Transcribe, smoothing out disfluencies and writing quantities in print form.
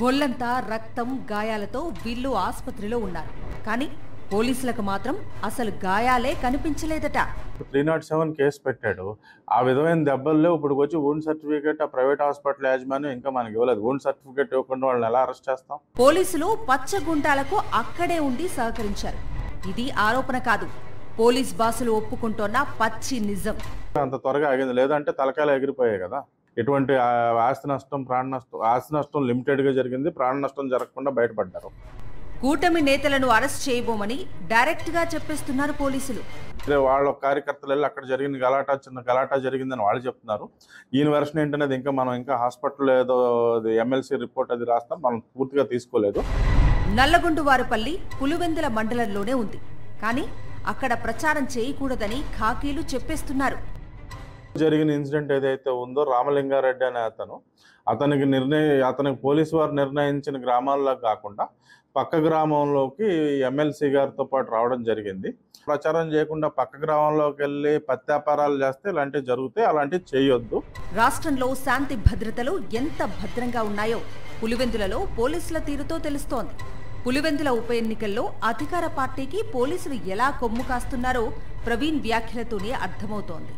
ఒళ్లంతా రక్తం గాయాలతో వీళ్ళు ఆసుపత్రిలో ఉన్నారు. కానీ పోలీసులకు మాత్రం అసలు గాయాలే కనిపించలేదట. 307 కేసు పెట్టాడు. ఆ విధమైన దెబ్బలు లేవు. ఇప్పుడు వచ్చి వూండ్ సర్టిఫికేట్ ఆ ప్రైవేట్ హాస్పిటల్ యాజమాన్యం ఇంకా మనకి ఇవ్వలేదు. వూండ్ సర్టిఫికేట్ ఇవ్వకుండా వాళ్ళని ఎలా అరెస్ట్ చేస్తాం? పోలీసులు పచ్చగుండాలకు అక్కడే ఉండి సహకరించారు. ఇది ఆరోపణ కాదు, పోలీస్ బాసులు ఒప్పుకుంటోన్న పచ్చి నిజం. అంత త్వరగా ఆగింది, లేదంటే తలకాయలు ఎగిరిపోయాయి కదా. ఎటువంటి ఆస్తి నష్టం, ప్రాణ నష్టం, ఆస్తి నష్టం లిమిటెడ్గా జరిగింది, ప్రాణ నష్టం జరగకుండా బయటపడ్డారు. కూటమి నేతలను అరెస్ట్ చేయబోమని డైరెక్ట్ గా చెప్పేస్తున్నారు పోలీసులు. వాళ్ళ కార్యకర్తలు వెళ్ళి అక్కడ జరిగిన చిన్న గలాటా జరిగిందని వాళ్ళు చెప్తున్నారు. ఈయన వెర్షన్ ఏంటనేది ఇంకా హాస్పిటల్ ఏదో ఎమ్మెల్సీ రిపోర్ట్ అది రాస్తాం, మనం పూర్తిగా తీసుకోలేదు. నల్లగొండవారిపల్లి పులివెందుల మండలంలోనే ఉంది. కానీ అక్కడ ప్రచారం చేయకూడదని ఖాకీలు చెప్పేస్తున్నారు. జరిగిన ఇన్సిడెంట్ ఏదైతే ఉందో, రామలింగారెడ్డి అనే అతనికి పోలీసు వారు నిర్ణయించిన గ్రామాల్లో కాకుండా పక్క గ్రామంలోకి ఎమ్మెల్సీ గారితో పాటు రావడం జరిగింది. ప్రచారం చేయకుండా పక్క గ్రామంలోకి వెళ్ళి పత్యాపారాలు చేస్తే ఇలాంటివి జరుగుతాయి, అలాంటివి చేయొద్దు. రాష్ట్రంలో శాంతి భద్రతలు ఎంత భద్రంగా ఉన్నాయో పులివెందులలో పోలీసుల తీరుతో తెలుస్తోంది. పులివెందుల ఉప ఎన్నికల్లో అధికార పార్టీకి పోలీసులు ఎలా కొమ్ము కాస్తున్నారో ప్రవీణ్ వ్యాఖ్యలతోనే అర్థమవుతోంది.